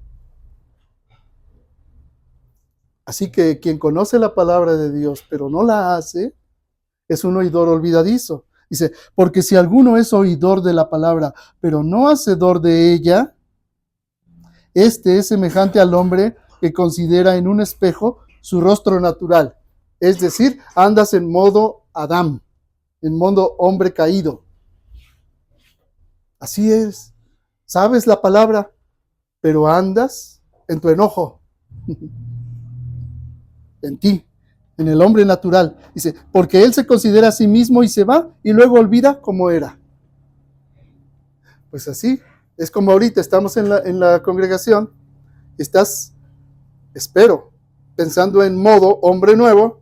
Así que quien conoce la palabra de Dios, pero no la hace, es un oidor olvidadizo. Dice, porque si alguno es oidor de la palabra, pero no hacedor de ella, este es semejante al hombre que considera en un espejo su rostro natural. Es decir, andas en modo Adán, en modo hombre caído. Así es. Sabes la palabra, pero andas en tu enojo, en ti, en el hombre natural. Dice, porque él se considera a sí mismo y se va y luego olvida cómo era. Pues así, es como ahorita estamos en la congregación, estás, espero, pensando en modo hombre nuevo,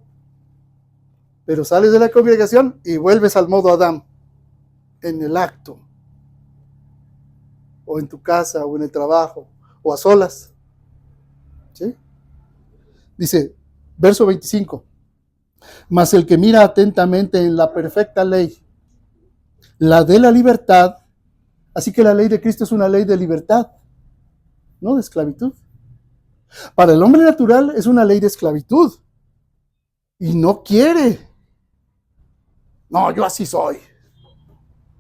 pero sales de la congregación y vuelves al modo Adán, en el acto, o en tu casa, o en el trabajo, o a solas. ¿Sí? Dice, verso 25, mas el que mira atentamente en la perfecta ley, la de la libertad, así que la ley de Cristo es una ley de libertad, no de esclavitud. Para el hombre natural es una ley de esclavitud, y no quiere. No, yo así soy.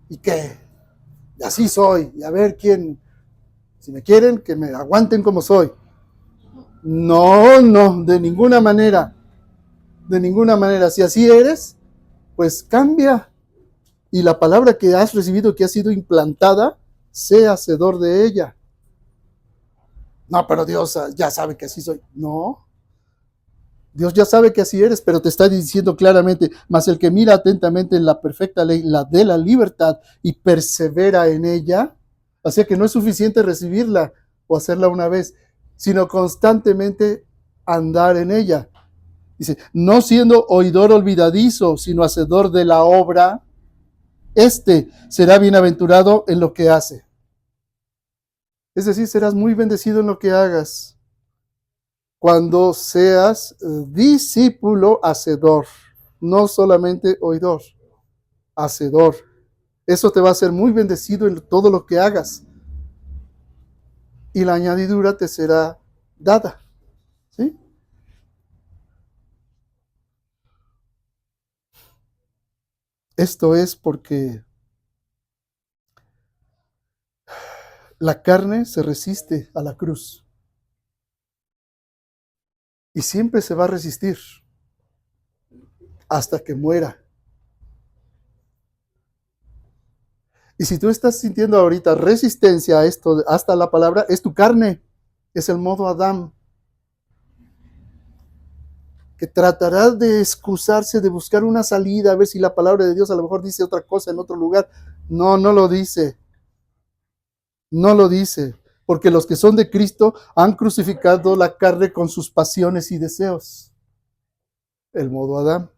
¿Y qué? Y así soy. Y a ver quién, si me quieren, que me aguanten como soy. No, no, de ninguna manera. De ninguna manera. Si así eres, pues cambia. Y la palabra que has recibido, que ha sido implantada, sé hacedor de ella. No, pero Dios ya sabe que así soy. No. Dios ya sabe que así eres, pero te está diciendo claramente, mas el que mira atentamente en la perfecta ley, la de la libertad, y persevera en ella, o sea que no es suficiente recibirla o hacerla una vez, sino constantemente andar en ella. Dice, no siendo oidor olvidadizo, sino hacedor de la obra, este será bienaventurado en lo que hace. Es decir, serás muy bendecido en lo que hagas cuando seas discípulo hacedor, no solamente oidor, hacedor. Eso te va a hacer muy bendecido en todo lo que hagas. Y la añadidura te será dada. ¿Sí? Esto es porque la carne se resiste a la cruz. Y siempre se va a resistir hasta que muera. Y si tú estás sintiendo ahorita resistencia a esto, hasta la palabra, es tu carne, es el modo Adán, que tratará de excusarse, de buscar una salida, a ver si la palabra de Dios a lo mejor dice otra cosa en otro lugar. No, no lo dice. No lo dice, porque los que son de Cristo han crucificado la carne con sus pasiones y deseos. El modo Adán.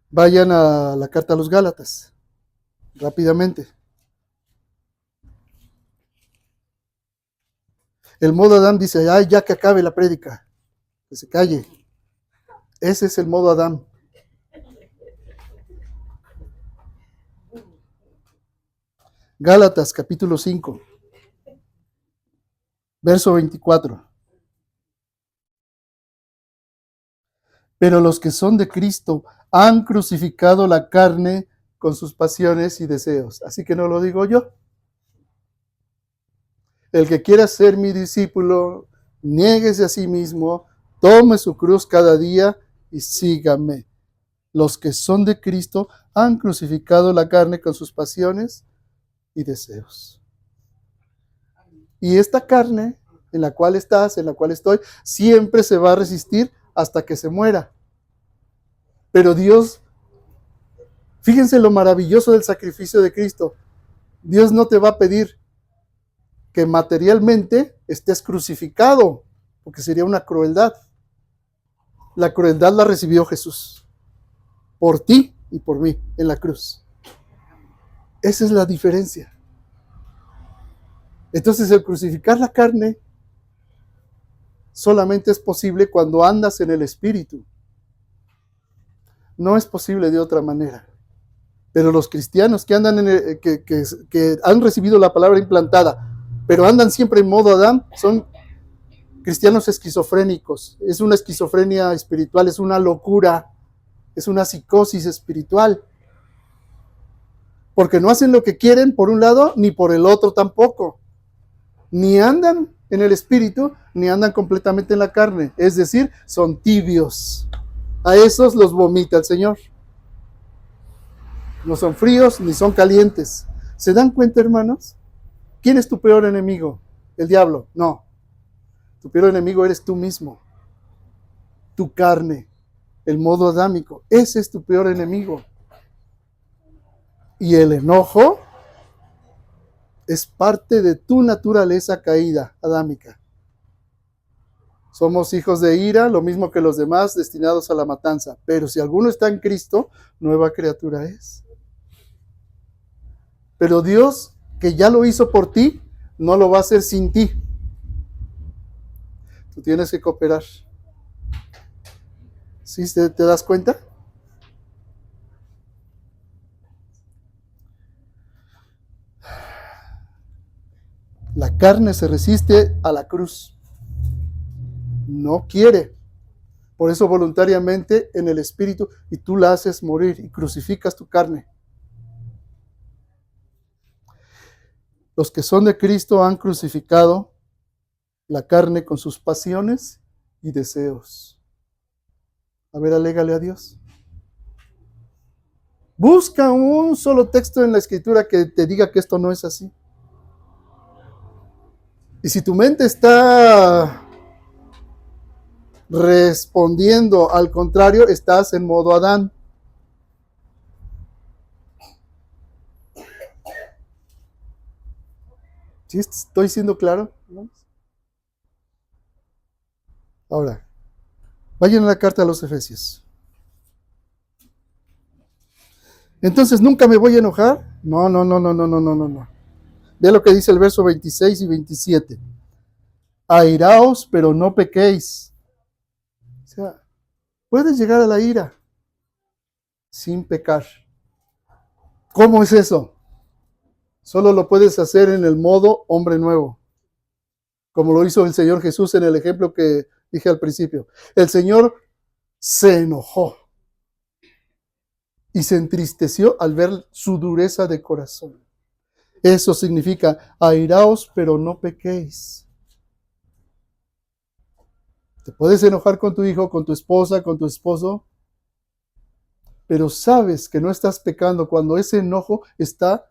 Vayan a la carta a los Gálatas, rápidamente. El modo Adán dice, ay, ya que acabe la prédica, que se calle. Ese es el modo Adán. Gálatas capítulo 5, verso 24. Pero los que son de Cristo han crucificado la carne con sus pasiones y deseos. Así que no lo digo yo. El que quiera ser mi discípulo, niéguese a sí mismo, tome su cruz cada día y sígame. Los que son de Cristo han crucificado la carne con sus pasiones y deseos. Y esta carne en la cual estás, en la cual estoy, siempre se va a resistir hasta que se muera. Pero Dios, fíjense lo maravilloso del sacrificio de Cristo. Dios no te va a pedir que materialmente estés crucificado, porque sería una crueldad. La crueldad la recibió Jesús, por ti y por mí, en la cruz. Esa es la diferencia. Entonces el crucificar la carne solamente es posible cuando andas en el Espíritu. No es posible de otra manera. Pero los cristianos que andan que han recibido la palabra implantada, pero andan siempre en modo Adán, son cristianos esquizofrénicos. Es una esquizofrenia espiritual, es una locura, es una psicosis espiritual. Porque no hacen lo que quieren por un lado, ni por el otro tampoco. Ni andan en el espíritu ni andan completamente en la carne. Es decir, son tibios. A esos los vomita el Señor. No son fríos ni son calientes. ¿Se dan cuenta, hermanos? ¿Quién es tu peor enemigo? ¿El diablo? No. Tu peor enemigo eres tú mismo. Tu carne. El modo adámico. Ese es tu peor enemigo. Y el enojo es parte de tu naturaleza caída, adámica. Somos hijos de ira, lo mismo que los demás, destinados a la matanza. Pero si alguno está en Cristo, nueva criatura es. Pero Dios, que ya lo hizo por ti, no lo va a hacer sin ti. Tú tienes que cooperar. ¿Sí te das cuenta? La carne se resiste a la cruz. No quiere. Por eso voluntariamente en el espíritu, y tú la haces morir y crucificas tu carne. Los que son de Cristo han crucificado la carne con sus pasiones y deseos. A ver, alégale a Dios. Busca un solo texto en la Escritura que te diga que esto no es así. Y si tu mente está respondiendo al contrario, estás en modo Adán. ¿Sí estoy siendo claro? Ahora, vayan a la carta a los Efesios. Entonces, ¿nunca me voy a enojar? No. Ve lo que dice el verso 26 y 27. Airaos, pero no pequéis. O sea, puedes llegar a la ira sin pecar. ¿Cómo es eso? Solo lo puedes hacer en el modo hombre nuevo, como lo hizo el Señor Jesús en el ejemplo que dije al principio. El Señor se enojó y se entristeció al ver su dureza de corazón. Eso significa, airaos, pero no pequéis. Te puedes enojar con tu hijo, con tu esposa, con tu esposo, pero sabes que no estás pecando cuando ese enojo está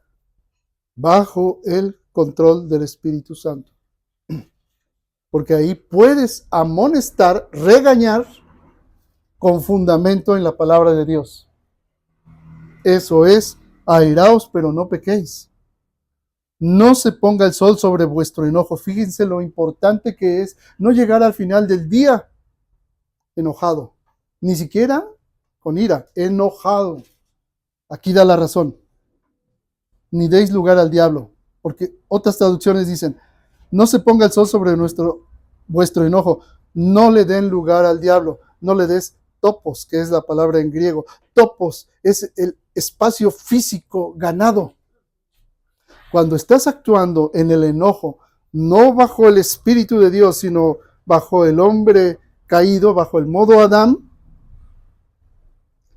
bajo el control del Espíritu Santo. Porque ahí puedes amonestar, regañar con fundamento en la palabra de Dios. Eso es, airaos, pero no pequéis. No se ponga el sol sobre vuestro enojo. Fíjense lo importante que es no llegar al final del día enojado. Ni siquiera con ira, enojado. Aquí da la razón. Ni deis lugar al diablo. Porque otras traducciones dicen, no se ponga el sol sobre vuestro enojo. No le den lugar al diablo. No le des topos, que es la palabra en griego. Topos es el espacio físico ganado. Cuando estás actuando en el enojo, no bajo el Espíritu de Dios, sino bajo el hombre caído, bajo el modo Adán,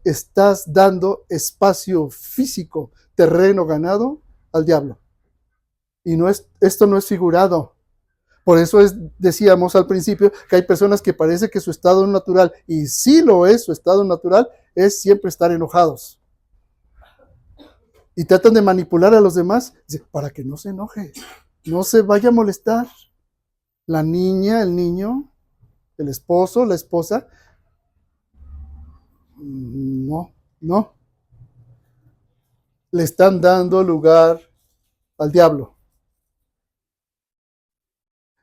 estás dando espacio físico, terreno ganado al diablo. Y esto no es figurado. Por eso decíamos al principio que hay personas que parece que su estado natural, y sí lo es, su estado natural, es siempre estar enojados. Y tratan de manipular a los demás para que no se enoje, no se vaya a molestar. La niña, el niño, el esposo, la esposa, no. Le están dando lugar al diablo.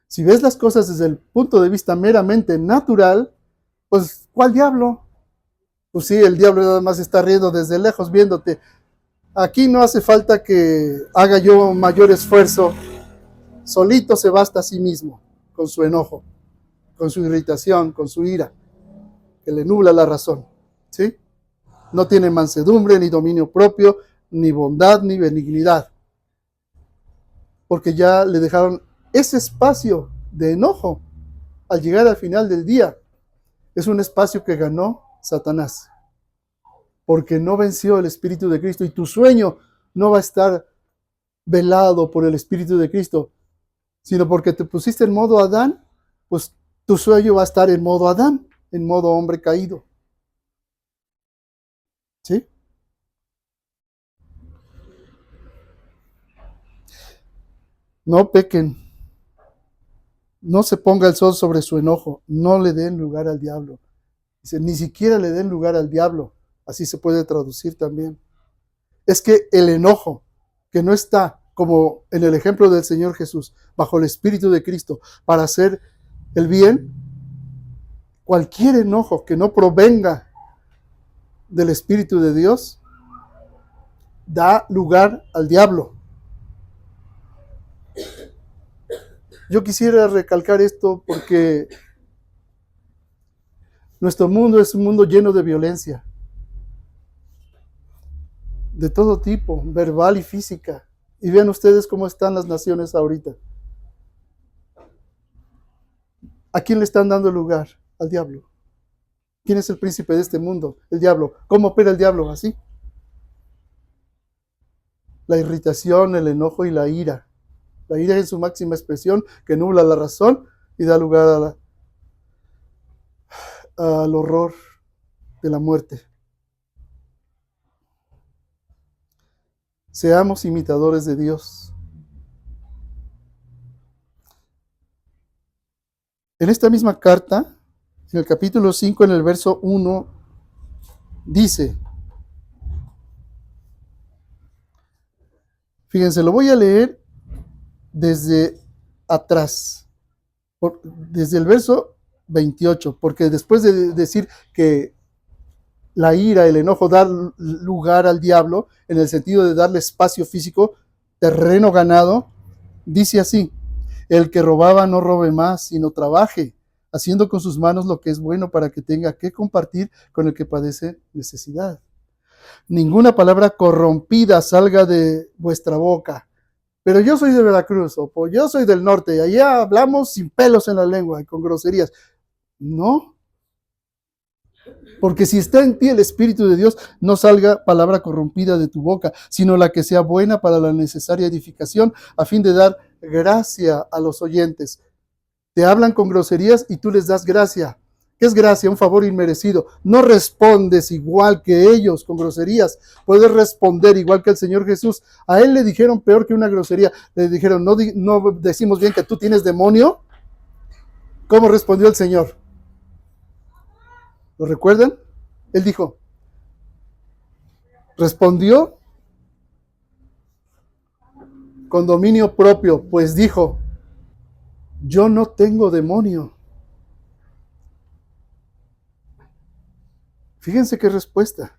Si ves las cosas desde el punto de vista meramente natural, pues, ¿cuál diablo? Pues sí, el diablo nada más está riendo desde lejos viéndote. Aquí no hace falta que haga yo mayor esfuerzo. Solito se basta a sí mismo, con su enojo, con su irritación, con su ira, que le nubla la razón. ¿Sí? No tiene mansedumbre, ni dominio propio, ni bondad, ni benignidad. Porque ya le dejaron ese espacio de enojo al llegar al final del día. Es un espacio que ganó Satanás. Porque no venció el Espíritu de Cristo y tu sueño no va a estar velado por el Espíritu de Cristo sino porque te pusiste en modo Adán, pues tu sueño va a estar en modo Adán, en modo hombre caído. ¿Sí? No pequen, no se ponga el sol sobre su enojo, no le den lugar al diablo. Dice, ni siquiera le den lugar al diablo, así se puede traducir también. Es que el enojo, que no está, como en el ejemplo del Señor Jesús, bajo el Espíritu de Cristo, para hacer el bien, cualquier enojo que no provenga del Espíritu de Dios, da lugar al diablo. Yo quisiera recalcar esto porque nuestro mundo es un mundo lleno de violencia, de todo tipo, verbal y física. Y vean ustedes cómo están las naciones ahorita. ¿A quién le están dando lugar? Al diablo. ¿Quién es el príncipe de este mundo? El diablo. ¿Cómo opera el diablo? Así. La irritación, el enojo y la ira. La ira es su máxima expresión que nubla la razón y da lugar al horror de la muerte. Seamos imitadores de Dios. En esta misma carta, en el capítulo 5, en el verso 1, dice, fíjense, lo voy a leer desde atrás, desde el verso 28, porque después de decir que la ira, el enojo da lugar al diablo, en el sentido de darle espacio físico, terreno ganado, dice así, el que robaba no robe más, sino trabaje, haciendo con sus manos lo que es bueno para que tenga que compartir con el que padece necesidad. Ninguna palabra corrompida salga de vuestra boca. Pero yo soy de Veracruz, o yo soy del norte, y allá hablamos sin pelos en la lengua y con groserías. No. Porque si está en ti el Espíritu de Dios, no salga palabra corrompida de tu boca, sino la que sea buena para la necesaria edificación, a fin de dar gracia a los oyentes. Te hablan con groserías y tú les das gracia. ¿Qué es gracia? Un favor inmerecido. No respondes igual que ellos con groserías. Puedes responder igual que el Señor Jesús. A él le dijeron peor que una grosería. Le dijeron, no decimos bien que tú tienes demonio. ¿Cómo respondió el Señor? ¿Lo recuerdan? Él dijo, respondió con dominio propio, pues dijo, yo no tengo demonio. Fíjense qué respuesta.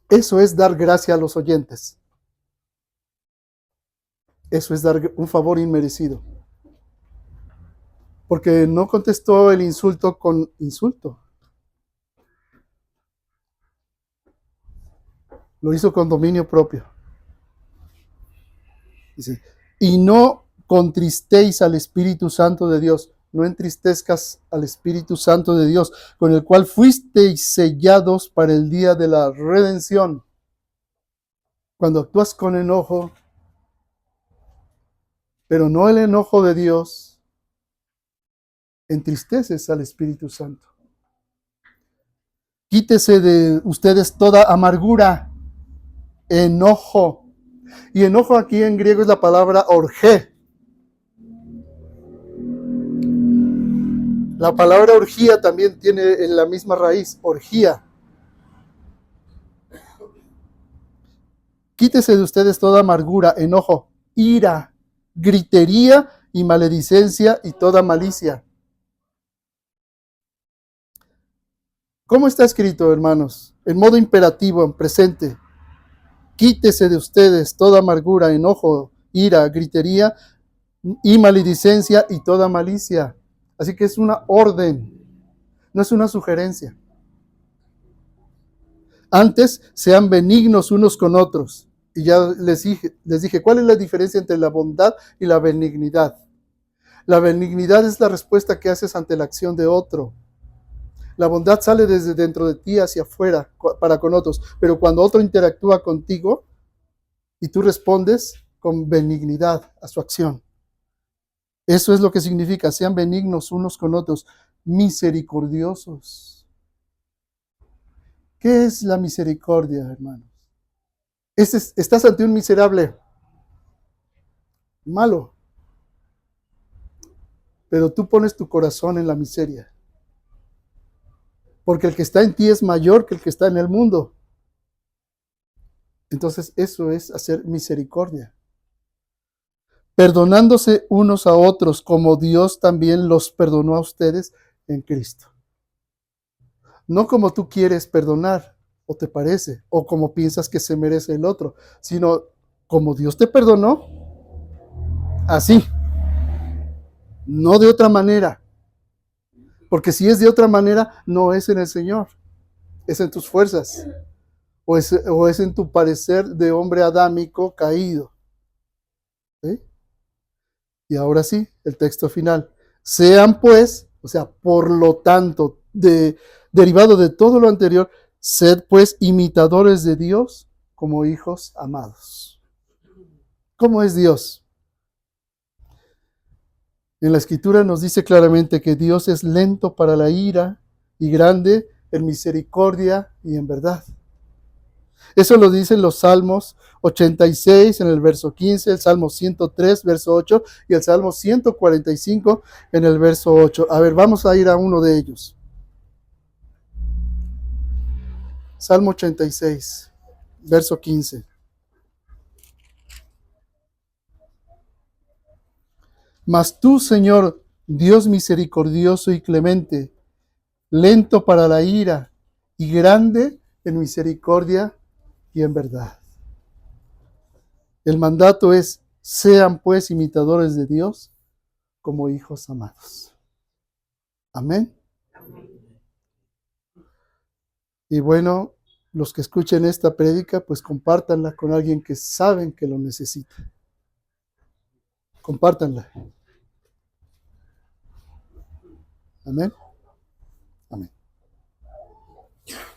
Eso es dar gracia a los oyentes. Eso es dar un favor inmerecido. Porque no contestó el insulto con insulto. Lo hizo con dominio propio. Dice, y no contristéis al Espíritu Santo de Dios. No entristezcas al Espíritu Santo de Dios, con el cual fuisteis sellados para el día de la redención. Cuando actúas con enojo, pero no el enojo de Dios, entristeces al Espíritu Santo. Quítese de ustedes toda amargura, enojo. Y enojo aquí en griego es la palabra orgé. La palabra orgía también tiene en la misma raíz, orgía. Quítese de ustedes toda amargura, enojo, ira, gritería y maledicencia y toda malicia. ¿Cómo está escrito, hermanos? En modo imperativo, en presente. Quítese de ustedes toda amargura, enojo, ira, gritería y maledicencia y toda malicia. Así que es una orden, no es una sugerencia. Antes, sean benignos unos con otros. Y ya les dije, ¿cuál es la diferencia entre la bondad y la benignidad? La benignidad es la respuesta que haces ante la acción de otro. La bondad sale desde dentro de ti hacia afuera para con otros. Pero cuando otro interactúa contigo, y tú respondes con benignidad a su acción. Eso es lo que significa, sean benignos unos con otros, misericordiosos. ¿Qué es la misericordia, hermanos? Estás ante un miserable malo, pero tú pones tu corazón en la miseria, porque el que está en ti es mayor que el que está en el mundo. Entonces eso es hacer misericordia. Perdonándose unos a otros como Dios también los perdonó a ustedes en Cristo. No como tú quieres perdonar o te parece, o como piensas que se merece el otro, sino como Dios te perdonó, así, no de otra manera. Porque si es de otra manera, no es en el Señor, es en tus fuerzas, o es en tu parecer de hombre adámico caído. ¿Sí? Y ahora sí, el texto final. Sean pues, o sea, por lo tanto, derivado de todo lo anterior, sed pues imitadores de Dios como hijos amados. ¿Cómo es Dios? En la Escritura nos dice claramente que Dios es lento para la ira y grande en misericordia y en verdad. Eso lo dicen los Salmos 86 en el verso 15, el Salmo 103, verso 8 y el Salmo 145 en el verso 8. A ver, vamos a ir a uno de ellos. Salmo 86, verso 15. Mas tú, Señor, Dios misericordioso y clemente, lento para la ira y grande en misericordia y en verdad. El mandato es, sean pues imitadores de Dios como hijos amados. Amén. Y bueno, los que escuchen esta prédica, pues compártanla con alguien que saben que lo necesita. Compártanla. Amén. Amén.